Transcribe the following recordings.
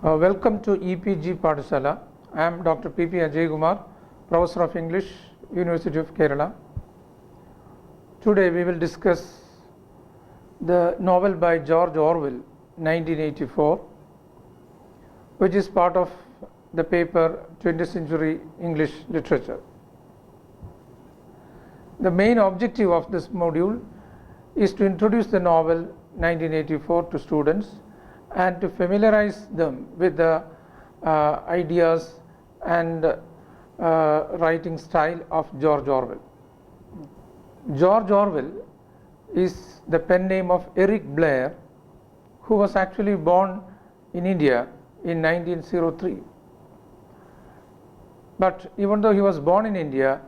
Welcome to EPG Padasala. I am Dr. P.P. Ajay Kumar, Professor of English, University of Kerala. Today we will discuss the novel by George Orwell, 1984, which is part of the paper 20th Century English Literature. The main objective of this module is to introduce the novel 1984 to students and to familiarize them with the ideas and writing style of George Orwell. George Orwell is the pen name of Eric Blair, who was actually born in India in 1903. But even though he was born in India,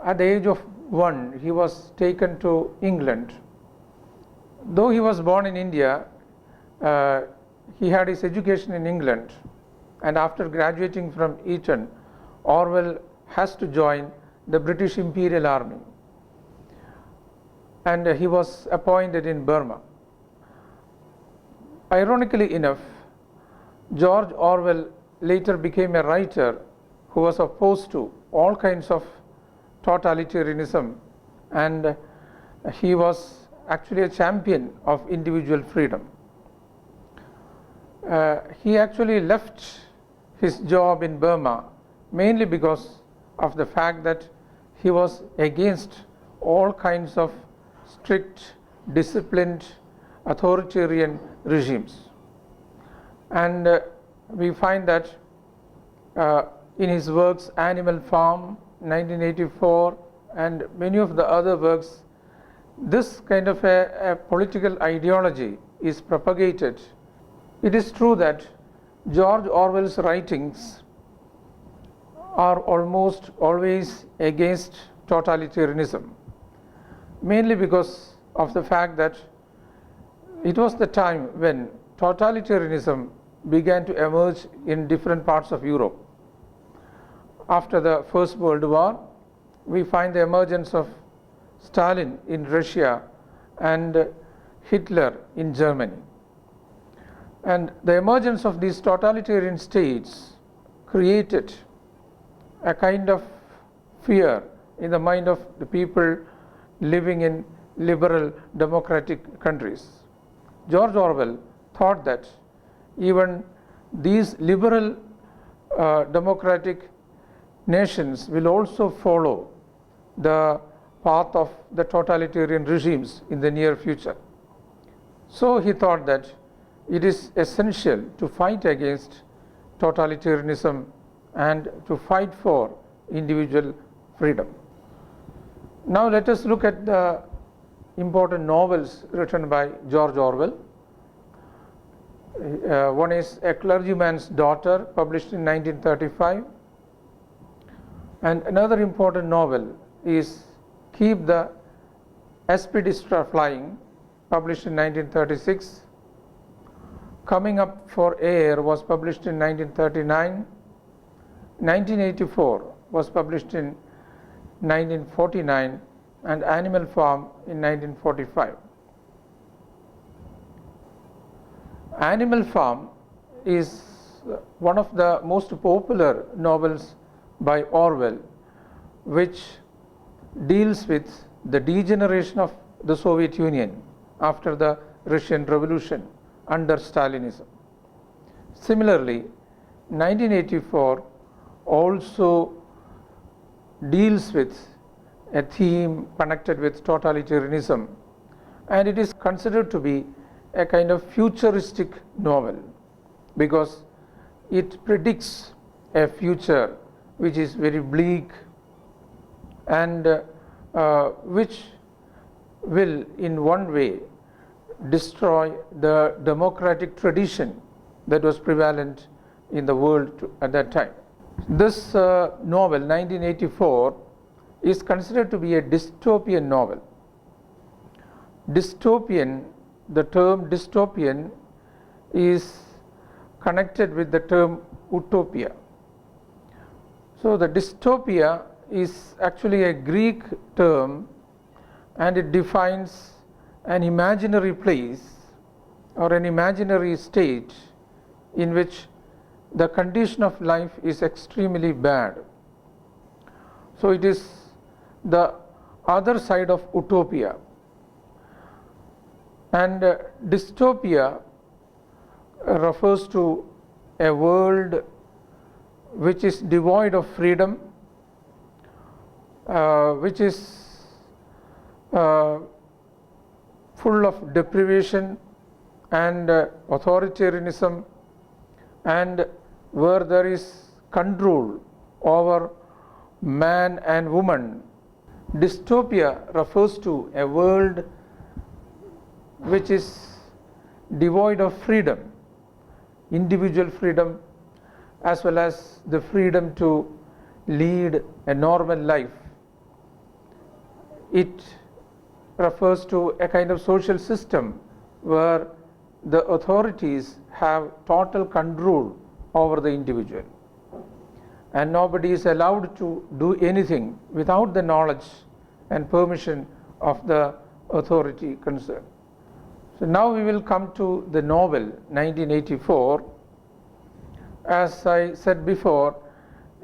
at the age of 1, he was taken to England. Though he was born in India, he had his education in England, and after graduating from Eton, Orwell has to join the British Imperial Army, and he was appointed in Burma. Ironically enough, George Orwell later became a writer who was opposed to all kinds of totalitarianism, and he was actually a champion of individual freedom. He actually left his job in Burma mainly because of the fact that he was against all kinds of strict, disciplined, authoritarian regimes. And we find that in his works Animal Farm, 1984, and many of the other works, this kind of a political ideology is propagated. It is true that George Orwell's writings are almost always against totalitarianism, mainly because of the fact that it was the time when totalitarianism began to emerge in different parts of Europe. After the First World War, we find the emergence of Stalin in Russia and Hitler in Germany. And the emergence of these totalitarian states created a kind of fear in the mind of the people living in liberal democratic countries. George Orwell thought that even these liberal democratic nations will also follow the path of the totalitarian regimes in the near future. So he thought that it is essential to fight against totalitarianism and to fight for individual freedom. Now let us look at the important novels written by George Orwell. One is A Clergyman's Daughter, published in 1935, and another important novel is Keep the Aspidistra Flying, published in 1936. Coming Up for Air was published in 1939. 1984 was published in 1949, and Animal Farm in 1945. Animal Farm is one of the most popular novels by Orwell, which deals with the degeneration of the Soviet Union after the Russian Revolution under Stalinism. Similarly, 1984 also deals with a theme connected with totalitarianism, and it is considered to be a kind of futuristic novel because it predicts a future which is very bleak and which will in one way destroy the democratic tradition that was prevalent in the world at that time. This novel, 1984, is considered to be a dystopian novel. Dystopian, the term dystopian is connected with the term utopia. So the dystopia is actually a Greek term, and it defines an imaginary place or an imaginary state in which the condition of life is extremely bad. So it is the other side of utopia. And dystopia refers to a world which is devoid of freedom, which is full of deprivation and authoritarianism, and where there is control over man and woman. Dystopia refers to a world which is devoid of freedom, individual freedom, as well as the freedom to lead a normal life. It refers to a kind of social system where the authorities have total control over the individual, and nobody is allowed to do anything without the knowledge and permission of the authority concerned. So now we will come to the novel 1984. As I said before,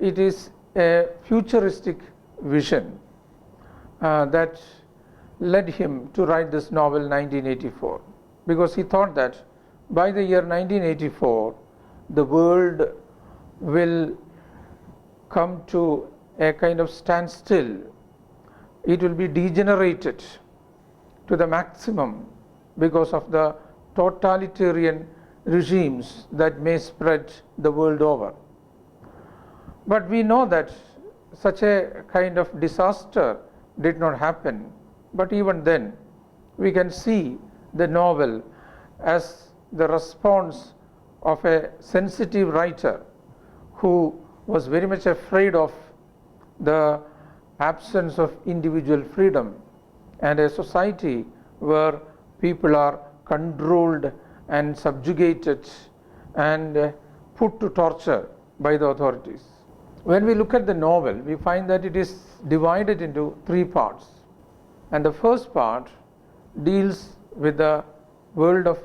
it is a futuristic vision that led him to write this novel 1984, because he thought that by the year 1984 the world will come to a kind of standstill. It will be degenerated to the maximum because of the totalitarian regimes that may spread the world over. But we know that such a kind of disaster did not happen. But even then, we can see the novel as the response of a sensitive writer who was very much afraid of the absence of individual freedom and a society where people are controlled and subjugated and put to torture by the authorities. When we look at the novel, we find that it is divided into three parts. And the first part deals with the world of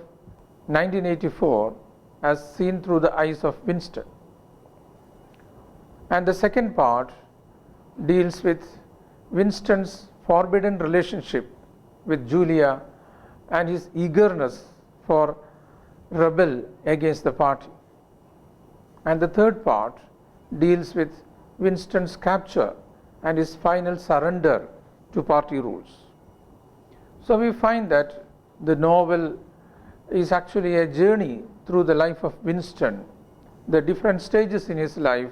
1984 as seen through the eyes of Winston. And the second part deals with Winston's forbidden relationship with Julia and his eagerness for rebel against the party. And the third part deals with Winston's capture and his final surrender to party rules. So we find that the novel is actually a journey through the life of Winston, the different stages in his life,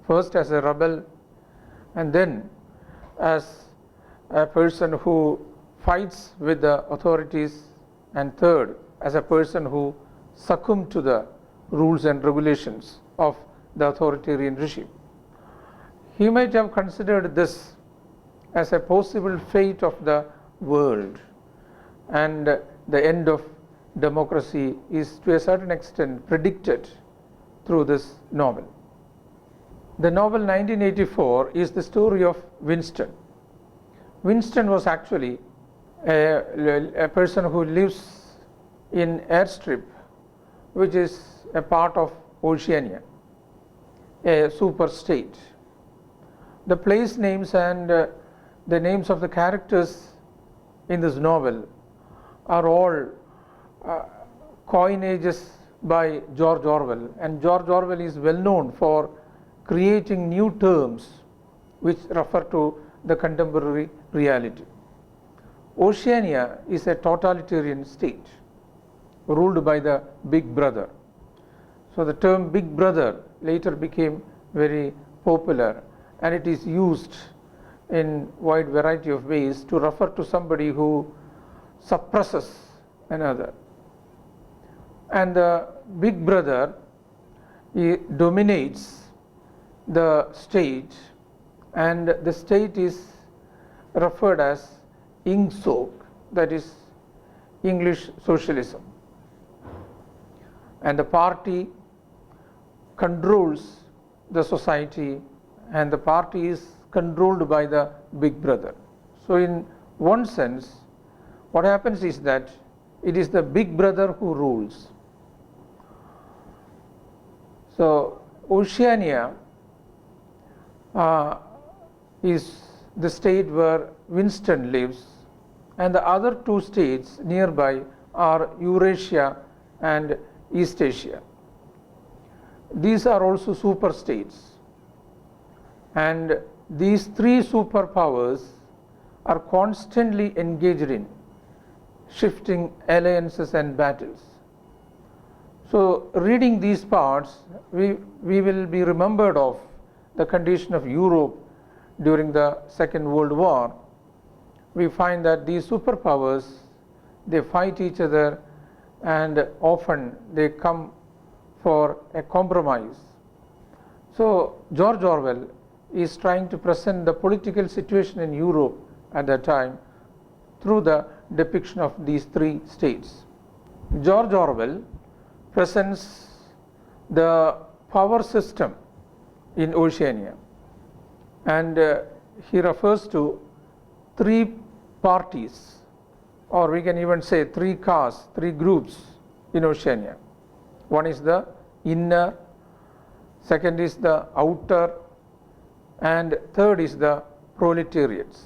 first as a rebel, and then as a person who fights with the authorities, and third, as a person who succumbed to the rules and regulations of the authoritarian regime. He might have considered this as a possible fate of the world, and the end of democracy is to a certain extent predicted through this novel. The novel 1984 is the story of Winston. Winston was actually a person who lives in airstrip, which is a part of Oceania, a super state. The place names and the names of the characters in this novel are all coinages by George Orwell, and George Orwell is well known for creating new terms which refer to the contemporary reality. Oceania is a totalitarian state ruled by the Big Brother. So the term Big Brother later became very popular, and it is used in wide variety of ways to refer to somebody who suppresses another. And the Big Brother dominates the state, and the state is referred as ENG, that is English socialism. And the party controls the society, and the party is controlled by the Big Brother. So in one sense, what happens is that it is the Big Brother who rules. So Oceania is the state where Winston lives, and the other two states nearby are Eurasia and East Asia. These are also super states, and these three superpowers are constantly engaged in shifting alliances and battles. So reading these parts, we will be remembered of the condition of Europe during the Second World War. We find that these superpowers, they fight each other, and often they come for a compromise. So George Orwell is trying to present the political situation in Europe at that time through the depiction of these three states. George Orwell presents the power system in Oceania, and he refers to three parties, or we can even say three castes, three groups in Oceania. One is the inner, second is the outer, and third is the proletariats.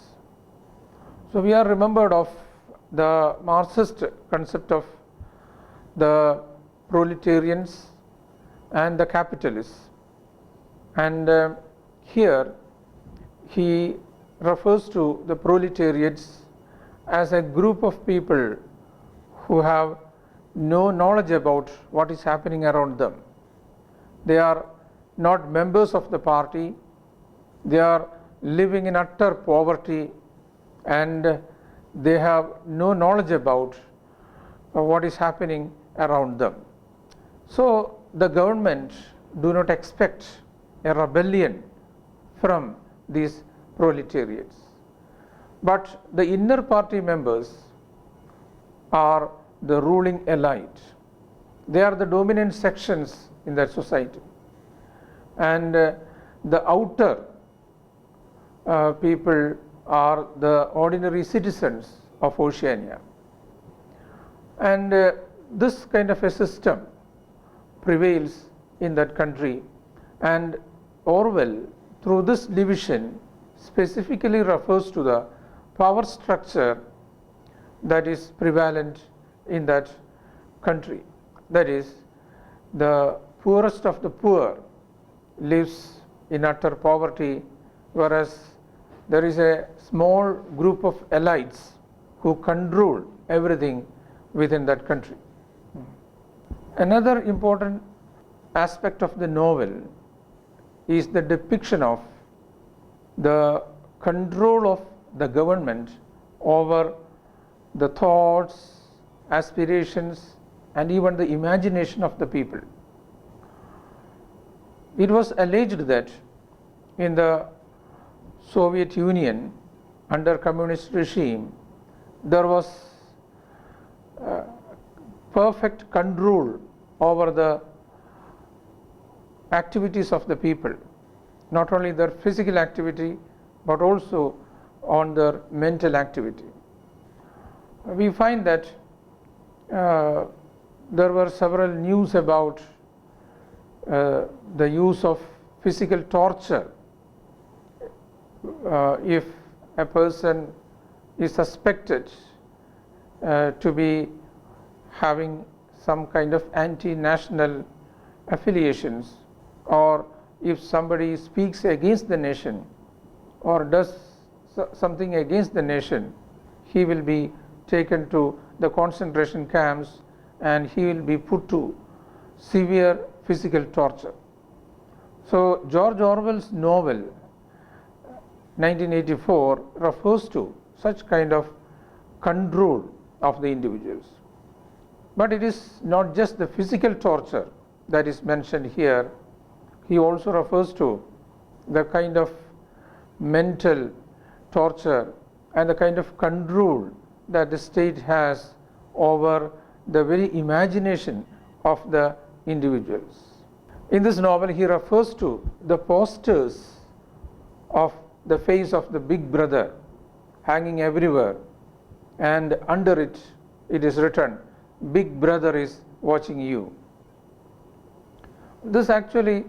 So we are remembered of the Marxist concept of the proletarians and the capitalists, and here he refers to the proletariats as a group of people who have no knowledge about what is happening around them. They are not members of the party, they are living in utter poverty, and they have no knowledge about what is happening around them. So the government do not expect a rebellion from these proletariats. But the inner party members are the ruling elite. They are the dominant sections in that society. And the outer people are the ordinary citizens of Oceania. And this kind of a system prevails in that country, and Orwell, through this division, specifically refers to the power structure that is prevalent in that country. That is, the poorest of the poor lives in utter poverty, whereas there is a small group of elites who control everything within that country. Another important aspect of the novel is the depiction of the control of the government over the thoughts, aspirations, and even the imagination of the people. It was alleged that in the Soviet Union, under communist regime, there was perfect control over the activities of the people, not only their physical activity but also on their mental activity. We find that there were several news about the use of physical torture if a person is suspected to be having some kind of anti-national affiliations, or if somebody speaks against the nation or does something against the nation, he will be taken to the concentration camps and he will be put to severe physical torture. So George Orwell's novel 1984 refers to such kind of control of the individuals. But it is not just the physical torture that is mentioned here. He also refers to the kind of mental torture and the kind of control that the state has over the very imagination of the individuals. In this novel, he refers to the posters of the face of the big brother hanging everywhere, and under it, it is written, "Big brother is watching you." This actually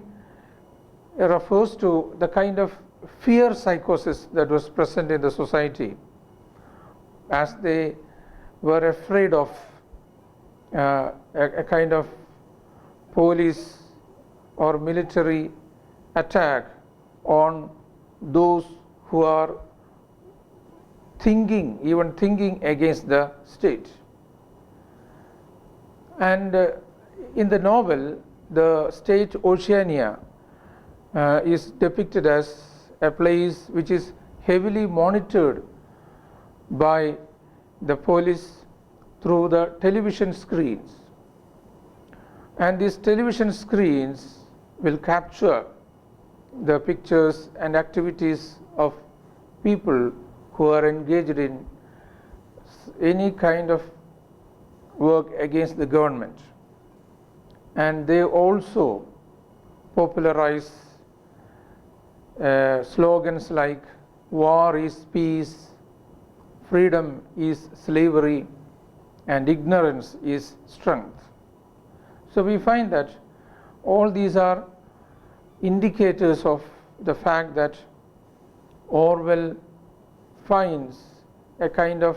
refers to the kind of fear psychosis that was present in the society, as they were afraid of a kind of police or military attack on those who are even thinking against the state. And in the novel, the state Oceania is depicted as a place which is heavily monitored by the police through the television screens. And these television screens will capture the pictures and activities of people who are engaged in any kind of work against the government. And they also popularize slogans like war is peace, freedom is slavery, and ignorance is strength. So we find that all these are indicators of the fact that Orwell finds a kind of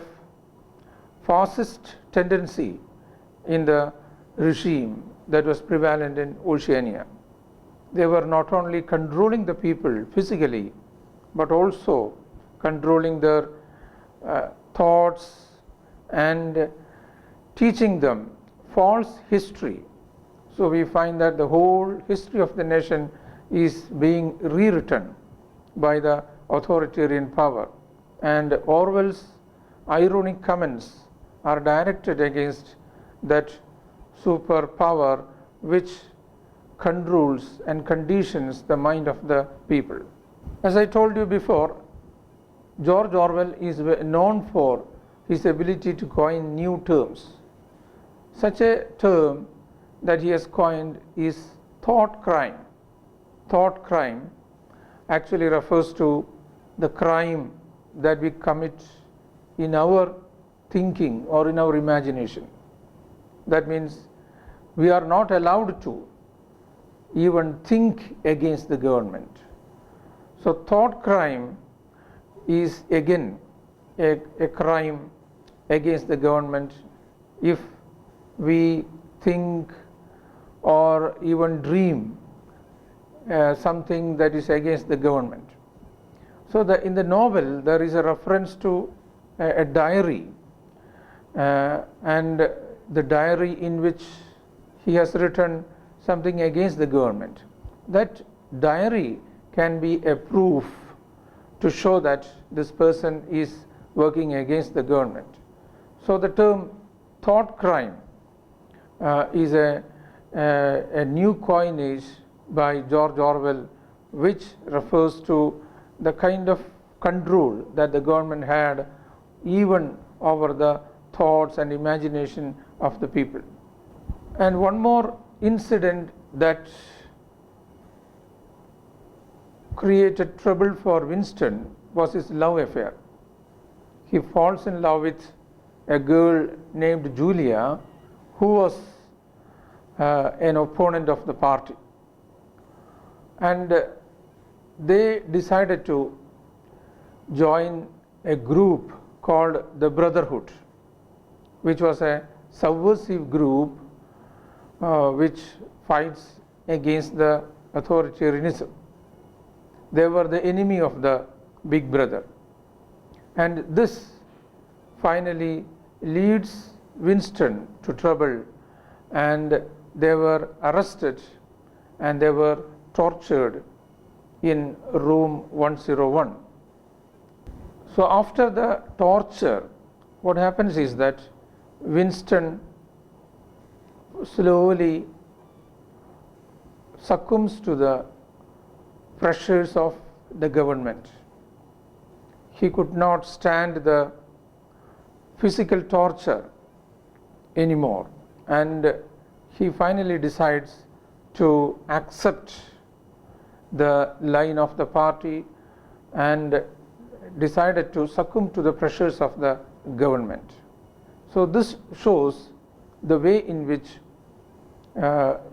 fascist tendency in the regime that was prevalent in Oceania. They were not only controlling the people physically, but also controlling their thoughts and teaching them false history. So we find that the whole history of the nation is being rewritten by the authoritarian power. And Orwell's ironic comments are directed against that superpower which controls and conditions the mind of the people. As I told you before, George Orwell is known for his ability to coin new terms. Such a term that he has coined is Thoughtcrime. Thoughtcrime actually refers to the crime that we commit in our thinking or in our imagination. That means we are not allowed to even think against the government. So Thoughtcrime is again a crime against the government if we think or even dream something that is against the government. So in the novel there is a reference to a diary, and the diary in which he has written something against the government. That diary can be a proof to show that this person is working against the government. So the term Thoughtcrime is a new coinage by George Orwell, which refers to the kind of control that the government had even over the thoughts and imagination of the people. And one more incident that created trouble for Winston was his love affair. He falls in love with a girl named Julia, who was an opponent of the party. And they decided to join a group called the Brotherhood, which was a subversive group which fights against the authoritarianism. They were the enemy of the Big Brother. And this finally leads Winston to trouble, and they were arrested and they were tortured in room 101. So after the torture, what happens is that Winston slowly succumbs to the pressures of the government. He could not stand the physical torture anymore, and he finally decides to accept the line of the party and decided to succumb to the pressures of the government. So this shows the way in which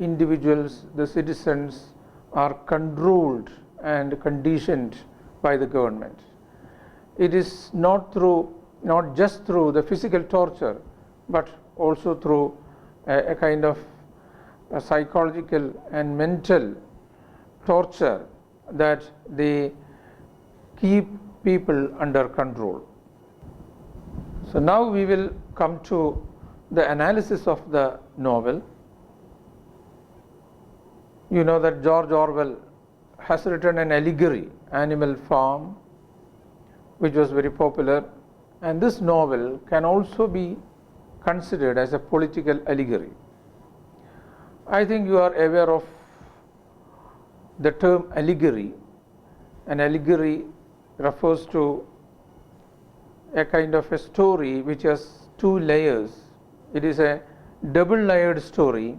individuals, the citizens, are controlled and conditioned by the government. It is not just through the physical torture, but also through a kind of a psychological and mental torture that they keep people under control. So now we will come to the analysis of the novel. You know that George Orwell has written an allegory, Animal Farm, which was very popular, and this novel can also be considered as a political allegory. I think you are aware of the term allegory. An allegory refers to a kind of a story which has two layers. It is a double-layered story,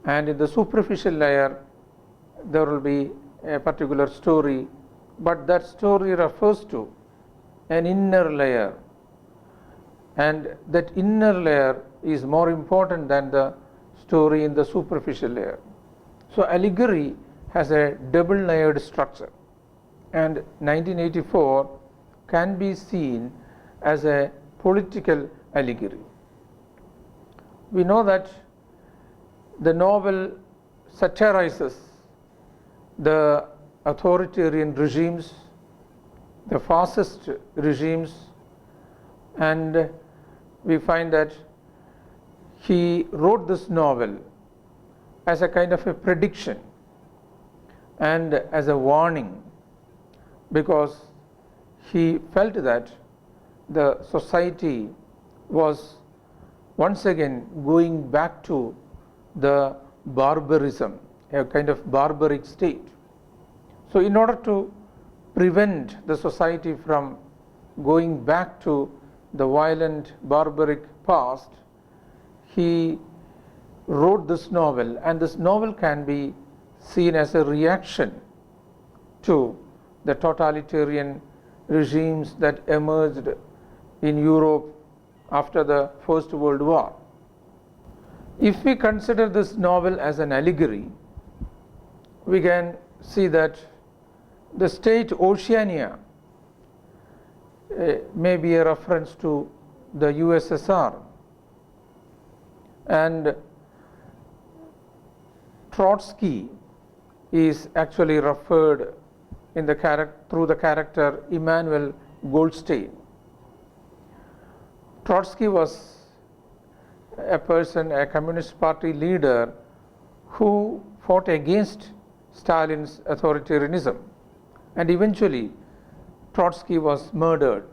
and in the superficial layer there will be a particular story, but that story refers to an inner layer, and that inner layer is more important than the story in the superficial layer. So allegory has a double-layered structure, and 1984 can be seen as a political allegory. We know that the novel satirizes the authoritarian regimes, the fascist regimes, and we find that he wrote this novel as a kind of a prediction and as a warning, because he felt that the society was once again going back to the barbarism, a kind of barbaric state. So in order to prevent the society from going back to the violent barbaric past, he wrote this novel, and this novel can be seen as a reaction to the totalitarian regimes that emerged in Europe after the First World War. If we consider this novel as an allegory, we can see that the state Oceania may be a reference to the USSR, and Trotsky is actually referred in the through the character Emmanuel Goldstein. Trotsky was a person, a Communist Party leader, who fought against Stalin's authoritarianism, and eventually Trotsky was murdered.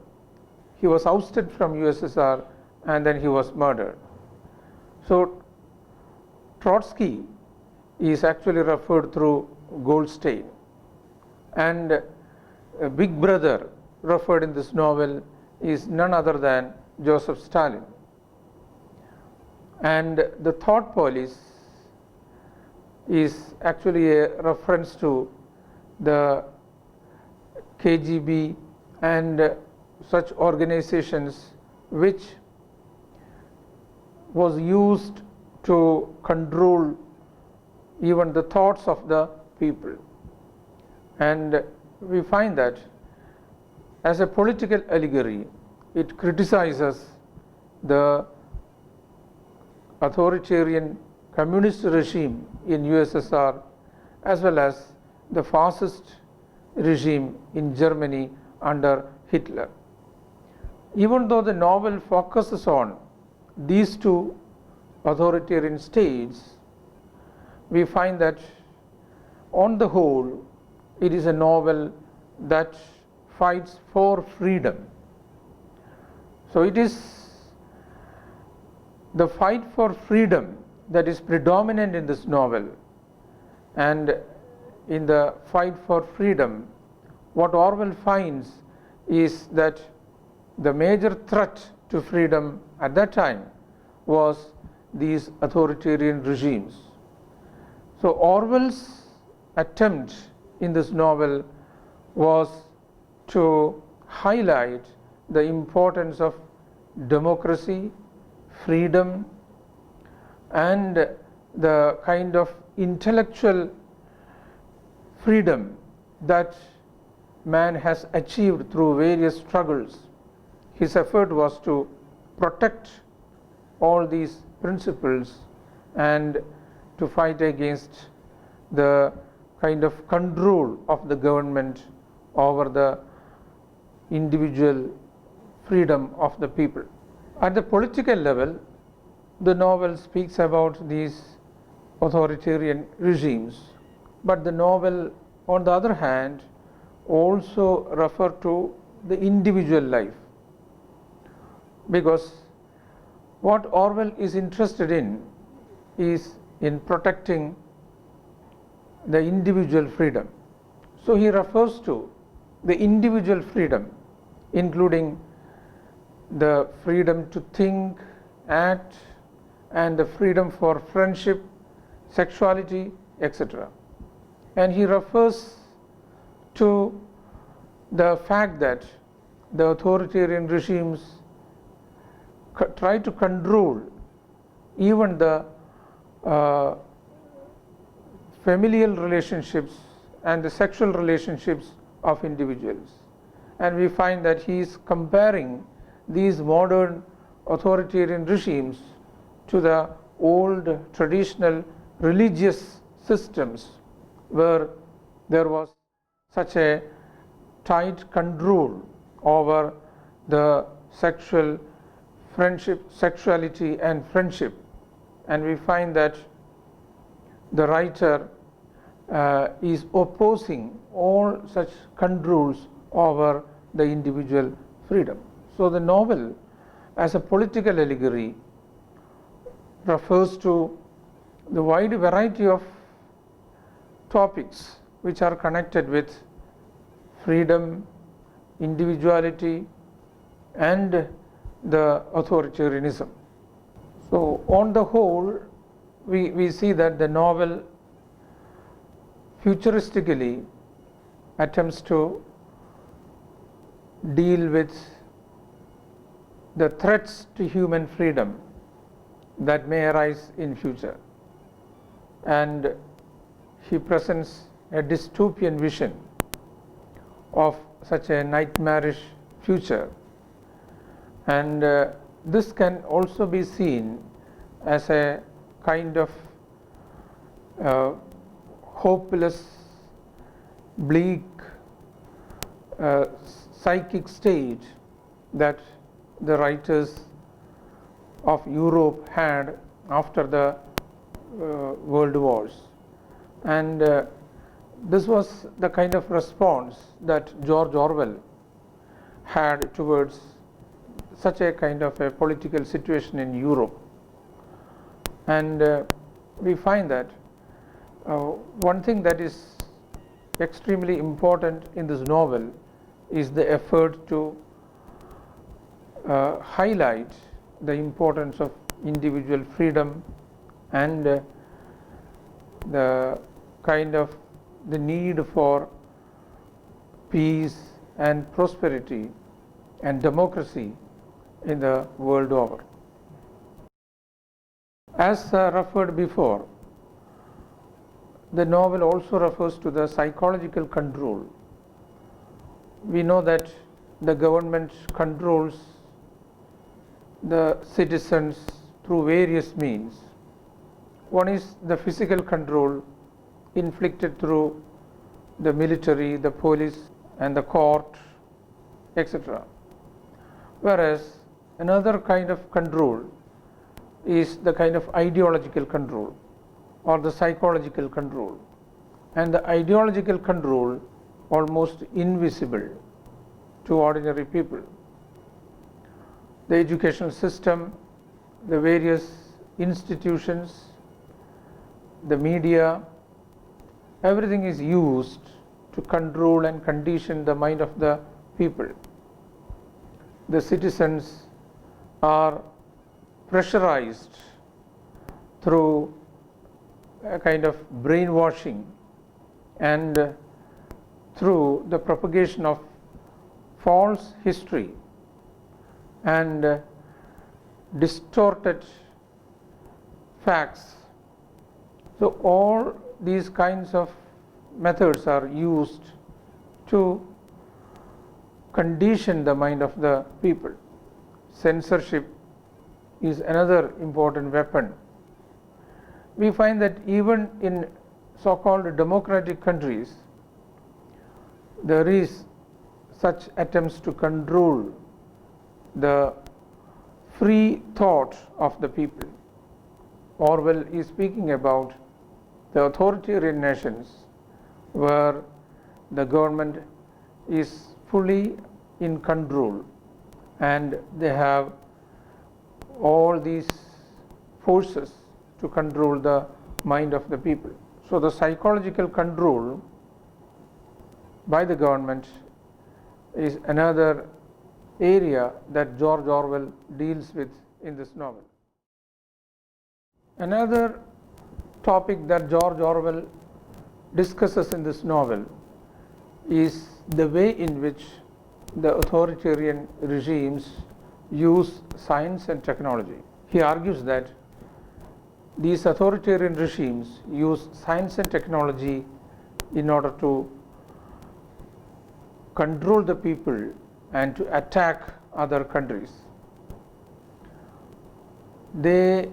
He was ousted from USSR and then he was murdered. So Trotsky is actually referred through Goldstein, and a big brother referred in this novel is none other than Joseph Stalin. And the thought police is actually a reference to the KGB and such organizations which was used to control even the thoughts of the people. And we find that as a political allegory, it criticizes the authoritarian communist regime in USSR as well as the fascist regime in Germany under Hitler. Even though the novel focuses on these two authoritarian states, we find that on the whole it is a novel that fights for freedom. So it is the fight for freedom that is predominant in this novel, and in the fight for freedom, what Orwell finds is that the major threat to freedom at that time was these authoritarian regimes. So Orwell's attempt in this novel was to highlight the importance of democracy, freedom, and the kind of intellectual freedom that man has achieved through various struggles. His effort was to protect all these principles and to fight against the kind of control of the government over the individual freedom of the people. At the political level, the novel speaks about these authoritarian regimes, but the novel, on the other hand, also refer to the individual life, because what Orwell is interested in is in protecting the individual freedom. So he refers to the individual freedom, including the freedom to think, act, and the freedom for friendship, sexuality, etc. And he refers to the fact that the authoritarian regimes try to control even the familial relationships and the sexual relationships of individuals. And we find that he is comparing these modern authoritarian regimes to the old traditional religious systems where there was such a tight control over the sexual friendship, sexuality and friendship. And we find that the writer is opposing all such controls over the individual freedom. So the novel, as a political allegory, refers to the wide variety of topics which are connected with freedom, individuality, and the authoritarianism. So on the whole, we see that the novel futuristically attempts to deal with the threats to human freedom that may arise in future, and he presents a dystopian vision of such a nightmarish future. And this can also be seen as a kind of hopeless, bleak, psychic state that the writers of Europe had after the world wars. And this was the kind of response that George Orwell had towards such a kind of a political situation in Europe. And we find that one thing that is extremely important in this novel is the effort to highlight the importance of individual freedom and the kind of the need for peace and prosperity and democracy in the world over. As referred before, the novel also refers to the psychological control. We know that the government controls the citizens through various means. One is the physical control inflicted through the military, the police, and the court, etc. Whereas another kind of control is the kind of ideological control or the psychological control. And the ideological control almost invisible to ordinary people. The educational system, the various institutions, the media, everything is used to control and condition the mind of the people. The citizens are pressurized through a kind of brainwashing and through the propagation of false history and distorted facts So all these kinds of methods are used to condition the mind of the people. Censorship is another important weapon. We find that even in so-called democratic countries, there is such attempts to control the free thought of the people. Orwell is speaking about the authoritarian nations where the government is fully in control and they have all these forces to control the mind of the people. So the psychological control by the government is another area that George Orwell deals with in this novel. Another topic that George Orwell discusses in this novel is the way in which the authoritarian regimes use science and technology. He argues that these authoritarian regimes use science and technology in order to control the people and to attack other countries. They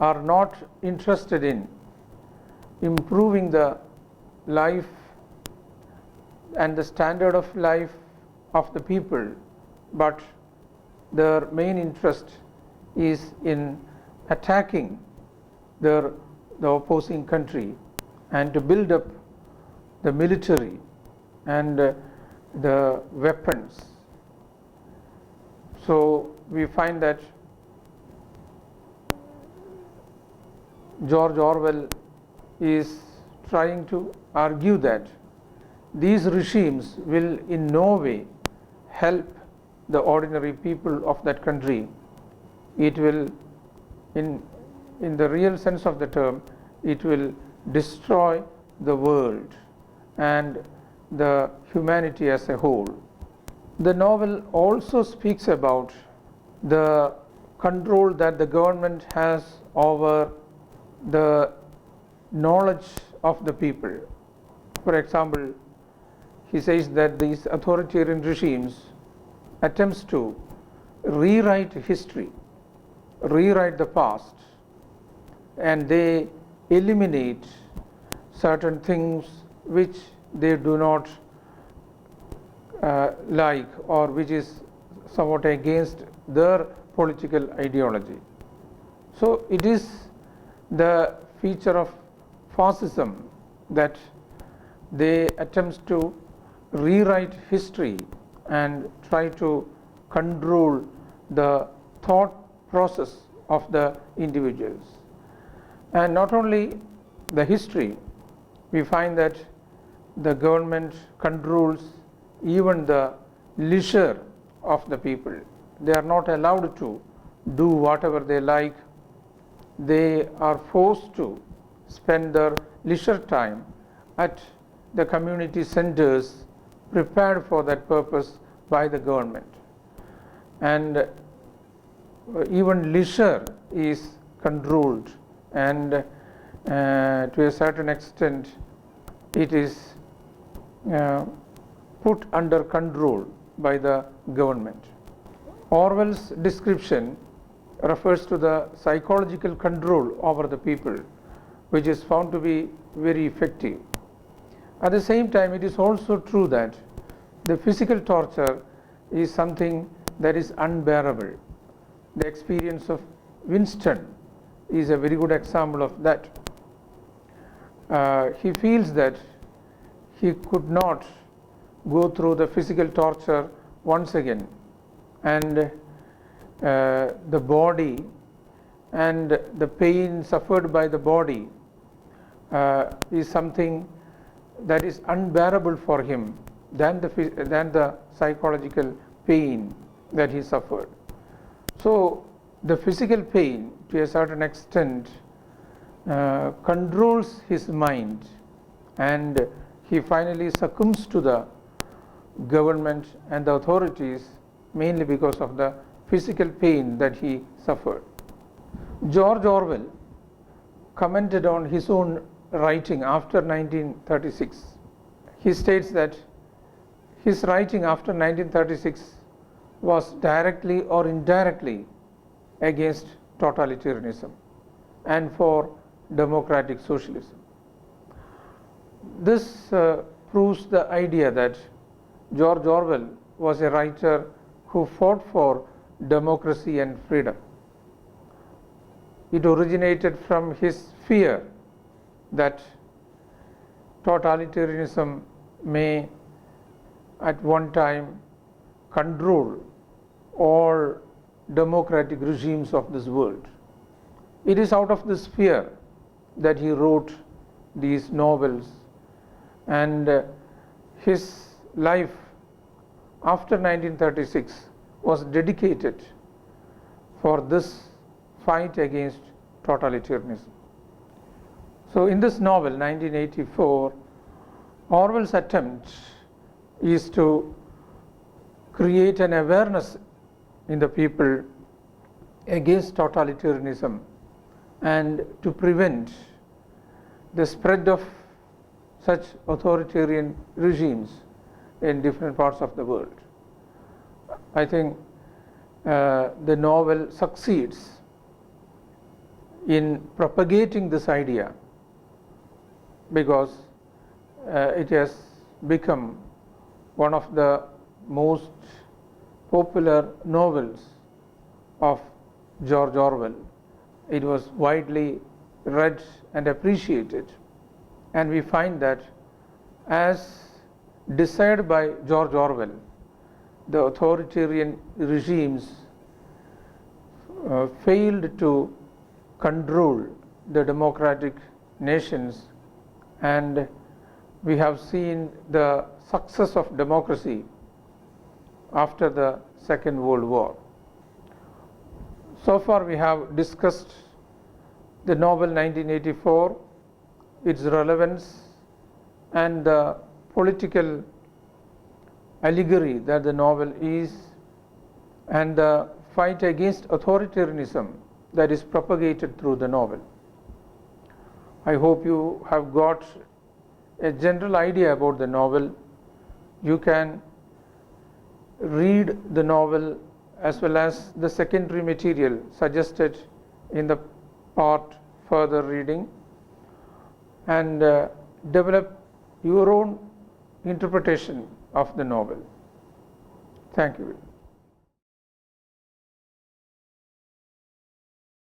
are not interested in improving the life and the standard of life of the people, but their main interest is in attacking the opposing country and to build up the military and the weapons. So we find that George Orwell is trying to argue that these regimes will in no way help the ordinary people of that country. It will, in the real sense of the term, it will destroy the world and the humanity as a whole. The novel also speaks about the control that the government has over the knowledge of the people. For example, he says that these authoritarian regimes attempts to rewrite history, rewrite the past, and they eliminate certain things which they do not like or which is somewhat against their political ideology. So it is the feature of fascism that they attempt to rewrite history and try to control the thought process of the individuals. And not only the history, we find that the government controls even the leisure of the people. They are not allowed to do whatever they like. They are forced to spend their leisure time at the community centers prepared for that purpose by the government. And even leisure is controlled, and to a certain extent it is put under control by the government. Orwell's description refers to the psychological control over the people, which is found to be very effective. At the same time, it is also true that the physical torture is something that is unbearable. The experience of Winston is a very good example of that. He feels that he could not go through the physical torture once again, and the body and the pain suffered by the body is something that is unbearable for him than the psychological pain that he suffered. So the physical pain to a certain extent controls his mind, and he finally succumbs to the government and the authorities mainly because of the physical pain that he suffered. George Orwell commented on his own writing after 1936. He states that his writing after 1936 was directly or indirectly against totalitarianism and for democratic socialism. This proves the idea that George Orwell was a writer who fought for democracy and freedom. It originated from his fear that totalitarianism may at one time control all democratic regimes of this world. It is out of this fear that he wrote these novels, and his life after 1936 was dedicated for this fight against totalitarianism. So in this novel, 1984, Orwell's attempt is to create an awareness in the people against totalitarianism and to prevent the spread of such authoritarian regimes in different parts of the world. I think the novel succeeds in propagating this idea because it has become one of the most popular novels of George Orwell. It was widely read and appreciated, and we find that as desired by George Orwell, the authoritarian regimes failed to control the democratic nations, and we have seen the success of democracy after the Second World War. So far we have discussed the novel 1984, its relevance, and the political allegory that the novel is, and the fight against authoritarianism that is propagated through the novel. I hope you have got a general idea about the novel. You can read the novel as well as the secondary material suggested in the part further reading, and develop your own interpretation of the novel. Thank you.